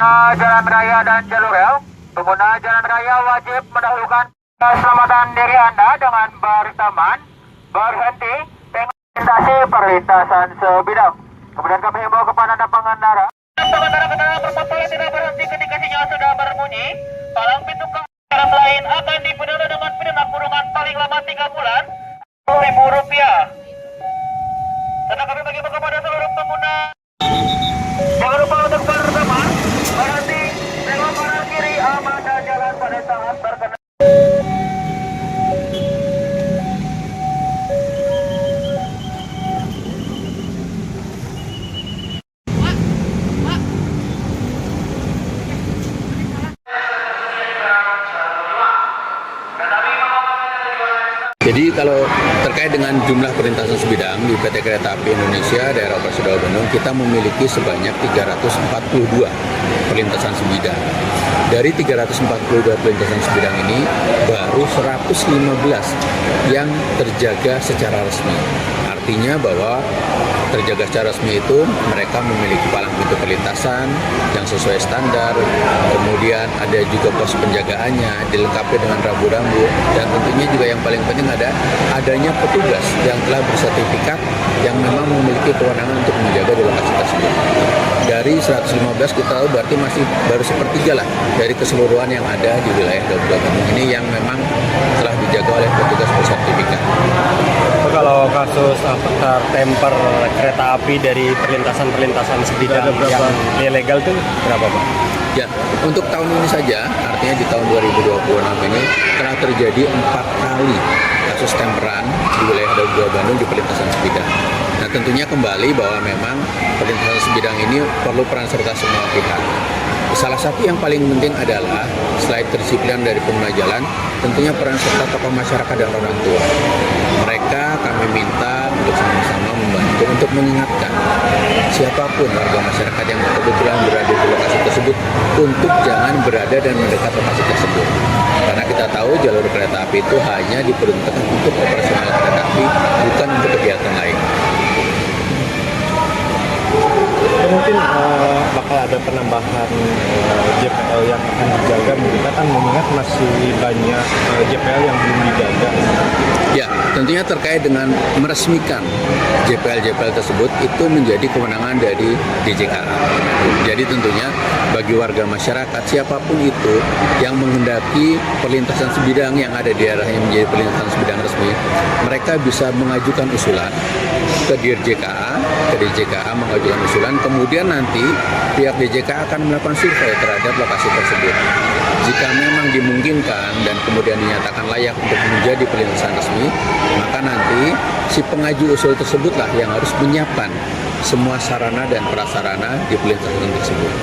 Jalan raya dan jalur rel, pengguna jalan raya wajib mendahulukan keselamatan diri Anda dengan berteman, berhenti, melintasi perlintasan sebidang. Kemudian kami himbau kepada Anda pengendara. Pengendara kendaraan bermotor tidak berhenti ketika sinyal sudah berbunyi. Palang pintu kendaraan lain akan dipidana dengan pidana kurungan paling lama 3 bulan, Rp10.000. Serta kami mengimbau kepada seluruh pengguna. Jangan lupa untuk berteman, berhenti, tengok kanan kiri, aman dan jalan pada saat berkendara. Jadi kalau terkait dengan jumlah perlintasan sebidang di PT Kereta Api Indonesia Daerah Operasi Daob Bandung, kita memiliki sebanyak 342 perlintasan sebidang. Dari 342 perlintasan sebidang ini, baru 115 yang terjaga secara resmi. Artinya bahwa terjaga secara resmi itu mereka memiliki palang pintu perlintasan yang sesuai standar, kemudian ada juga pos penjagaannya, dilengkapi dengan rambu-rambu, dan tentunya juga yang paling penting adanya petugas yang telah bersertifikat yang memang memiliki kewenangan untuk menjaga di lokasi tersebut. Dari 115 kita tahu berarti masih baru sepertiga lah dari keseluruhan yang ada di wilayah Daob Bandung ini yang memang telah dijaga oleh petugas bersertifikat. Kalau kasus tertemper kereta api dari perlintasan sebidang yang ilegal itu berapa, Pak? Ya, untuk tahun ini saja, artinya di tahun 2026 ini telah terjadi 4 kali kasus temperan di wilayah Daob Bandung di perlintasan sebidang. Nah, tentunya kembali bahwa memang perlintasan sebidang ini perlu peran serta semua pihak. Salah satu yang paling penting adalah selain kedisiplinan dari pengguna jalan, tentunya peran serta tokoh masyarakat dan orang tua. Mereka kami minta untuk sama-sama membantu untuk mengingatkan siapapun warga masyarakat yang kebetulan berada di lokasi tersebut untuk jangan berada dan mendekat lokasi tersebut. Karena kita tahu jalur kereta api itu hanya diperuntukkan untuk operasional kereta api, bukan untuk kegiatan lain. Mungkin bakal ada penambahan JPL yang akan dijaga, mengingat masih banyak JPL yang belum dijaga. Ya, tentunya terkait dengan meresmikan JPL tersebut itu menjadi kewenangan dari DJKA. Jadi tentunya bagi warga masyarakat siapapun itu yang menghendaki perlintasan sebidang yang ada di daerah yang menjadi perlintasan sebidang resmi, mereka bisa mengajukan usulan ke DJKA mengajukan usulan, kemudian nanti pihak DJKA akan melakukan survei terhadap lokasi tersebut. Jika memang dimungkinkan dan kemudian dinyatakan layak untuk menjadi perlintasan resmi, maka nanti si pengaju usul tersebutlah yang harus menyiapkan semua sarana dan prasarana di perlintasan tersebut.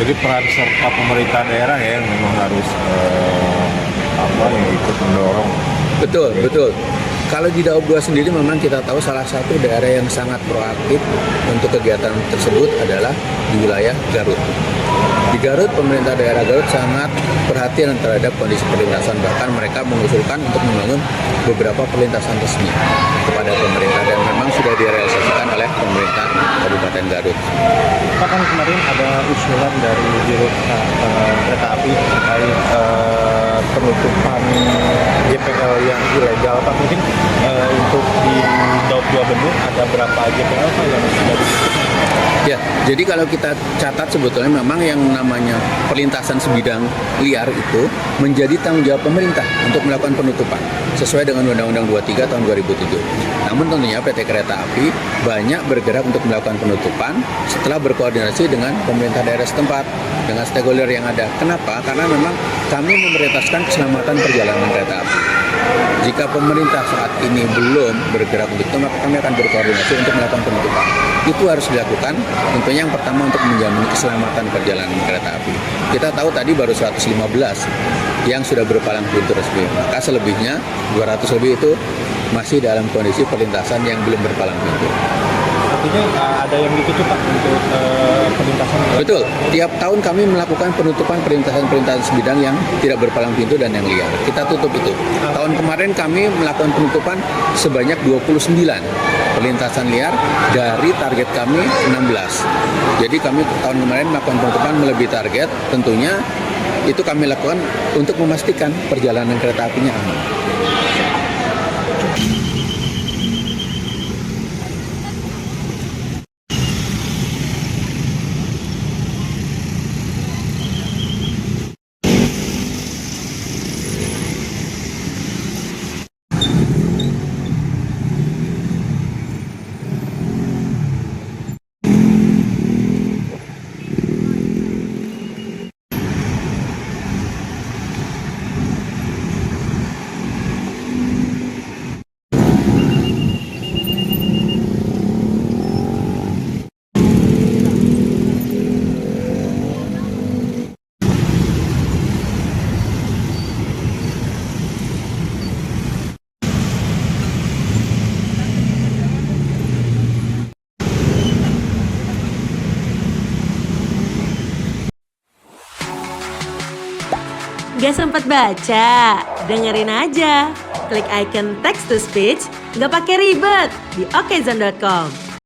Jadi peran serta pemerintah daerah ya yang memang harus yang ikut mendorong. Betul. Kalau di Daob 2 sendiri memang kita tahu salah satu daerah yang sangat proaktif untuk kegiatan tersebut adalah di wilayah Garut. Di Garut, pemerintah daerah Garut sangat perhatian terhadap kondisi perlintasan, bahkan mereka mengusulkan untuk membangun beberapa perlintasan resmi kepada pemerintah dan memang sudah direalisasikan oleh pemerintah Kabupaten Garut. Pak, kan kemarin ada usulan dari Dirut Kereta Api terkait penutupan JPL yang ilegal, Pak. Mungkin untuk di Daob 2 Bandung ada berapa JPL, Pak, yang sudah ditutup? Ya, jadi kalau kita catat sebetulnya memang yang namanya perlintasan sebidang liar itu menjadi tanggung jawab pemerintah untuk melakukan penutupan sesuai dengan Undang-Undang 23 tahun 2007. Namun tentunya PT Kereta Api banyak bergerak untuk melakukan penutupan setelah berkoordinasi dengan pemerintah daerah setempat, dengan stakeholder yang ada. Kenapa? Karena memang kami memerintahkan keselamatan perjalanan kereta api. Jika pemerintah saat ini belum bergerak untuk itu, maka kami akan berkoordinasi untuk melakukan penutupan. Itu harus dilakukan, tentunya yang pertama untuk menjamin keselamatan perjalanan kereta api. Kita tahu tadi baru 115 yang sudah berpalang pintu resmi, maka selebihnya 200 lebih itu masih dalam kondisi perlintasan yang belum berpalang pintu. artinya ada yang ditutup Pak untuk perlintasan. Betul, tiap tahun kami melakukan penutupan perlintasan sebidang yang tidak berpalang pintu dan yang liar. Kita tutup itu. Tahun kemarin kami melakukan penutupan sebanyak 29 perlintasan liar dari target kami 16. Jadi kami tahun kemarin melakukan penutupan melebihi target, tentunya itu kami lakukan untuk memastikan perjalanan kereta apinya aman. Gak sempat baca? Dengerin aja. Klik icon text to speech, gak pakai ribet di okezone.com.